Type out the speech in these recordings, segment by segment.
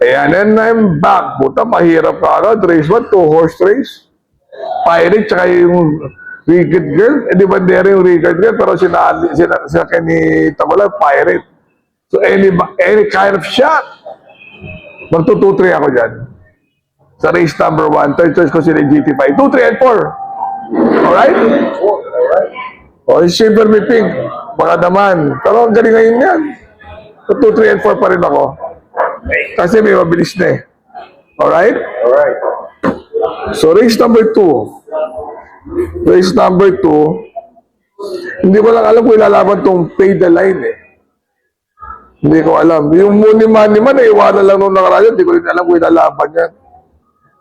Ayan, and I'm back. Puta, mahirap ka agad. Race 1, 2-horse race. Pirate, tsaka yung Wicked Girl. Eh, di ba yung Wicked Girl? Pero sila ni Tagulan, Pirate. So, any kind of shot. Magto 2-3 ako dyan. Sa race number 1, third choice ko sila GT5. 2, 3, and 4. Alright? O, yung Silver Me Pink. Baka naman. Pero ang galing ngayon yan. So, 2, 3, and 4 pa rin ako. Kasi may mabilis na eh. Alright? Alright. So, race number 2. Race number 2. Hindi ko lang alam kung ilalaban tong Pay the Line eh. Hindi ko alam. Yung Money Money man, iwanan lang nung nakaraan. Hindi ko rin alam kung ilalaban yan.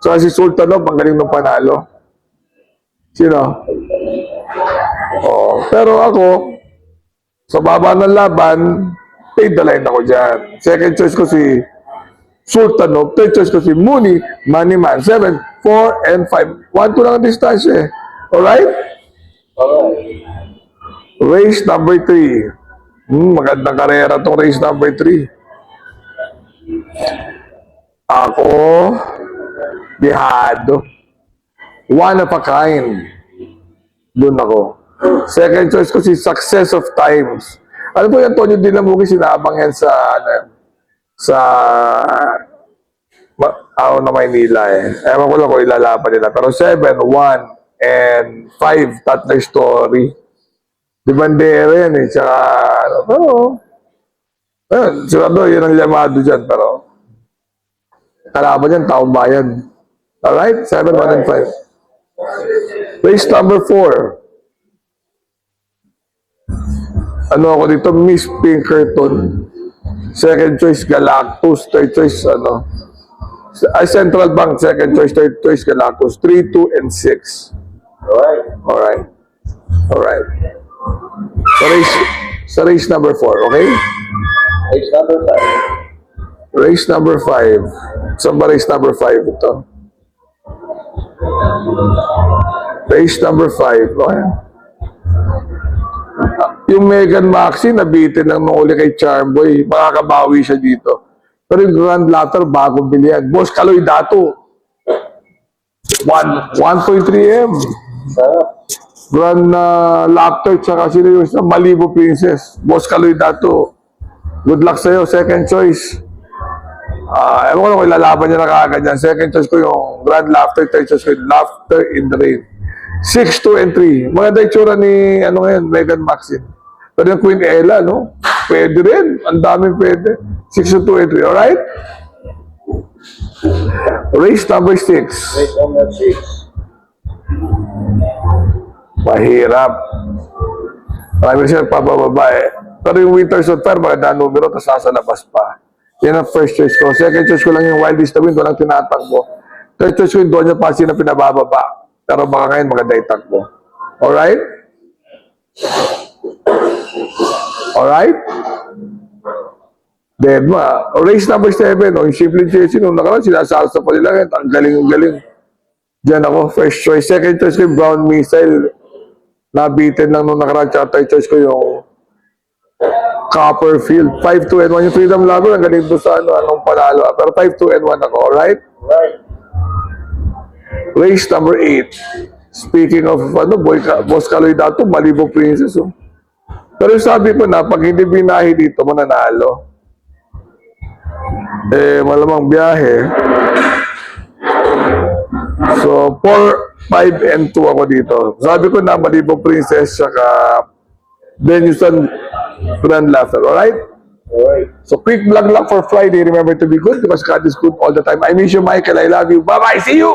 So, si Sultanov, ang galing ng panalo. Sino? Oh, pero ako, sa baba ng laban, Pay the Line ako dyan. Second choice ko si Sultanov. Third choice ko si Mooney, Money Man. 7, 4, and 5. 1-2 lang ang distansya eh. Alright? Alright. Race number 3. Magandang karera itong race number 3. Ako, bihado. One of a kind. Doon ako. Second choice ko si Success of Times. Ano po yung Antonio Dinamugi, sinabang yan sa na Maynila eh. Ewan ko lang kung ilalaban nila. Pero 7, 1, and 5, Tatler Story. Di bandera yan eh. Tsaka, pero, sigurado yun ang llamado dyan. Pero, kalaban yan, taong bayan. Alright? 7, 1, and 5. Race number 4. Ano ako dito? Miss Pinkerton. Second choice, Galactus. Third choice, Central Bank. Second choice, third choice, Galactus. 3, 2, and 6. Alright. Alright. Alright. Sa race number 4, okay? Race number 5. Race number 5. Saan ba race number 5 ito? Race number 5. Okay. Yung Megan Maxi, nabitin lang nung uli kay Charmboy. Makakabawi siya dito. Pero yung Grand Laughter, bagong bilihan. Boss Kaloy Dato. 1.3M. Sarap. Grand Laughter, tsaka sino yung Malibu Princess. Boss Kaloy Dato. Good luck sa'yo. Second choice. Ewan ko lang kung ilalaban niya na kaagad yan. Second choice ko yung Grand Laughter. Third choice ko yung Laughter in the Rain. 6, 2, and 3. Maganda yung tsura ni, Megan Maxine. Pero yung Queen Ella, no? Pwede rin. Ang daming pwede. 6, 2, and 3. Alright? Race number 6. Race number 6. Mahirap. Marami siya papababa eh. Pero yung Winters on Fire, maganda ang numero, tapos nasa labas pa. Yan ang first choice ko. Second choice ko lang yung Wild East the Wind, walang tinatakbo. Third choice ko yung Doña Pasi na pinabababa. Pero baka ngayon maganda itakbo. Alright? Alright? Then, race number 7, yung Simply Chasing, nung nakaraan, sinasalsa pa nila, ang galing. Diyan ako, first choice. Second choice ko yung Brown Missile. Nabitin lang nung nakaraan, tsaka third choice ko yung Copperfield. 5, 2, and 1. Yung Freedom Lover, ang galing doon sa anong panalo. Pero 5, 2, and 1 ako, alright? Right. Race number 8. Speaking of, Boss Kaloy Dato, Malibu Princess, oh. Pero sabi ko na, pag hindi binahe dito, mananalo. Malamang biyahe. So, 4, 5, and 2 ako dito. Sabi ko na, Malibu Princess, saka Denusan Grand Laughter. Alright? Alright. So, quick vlog lang for Friday. Remember to be good because God is good all the time. I miss you, Michael. I love you. Bye-bye. See you!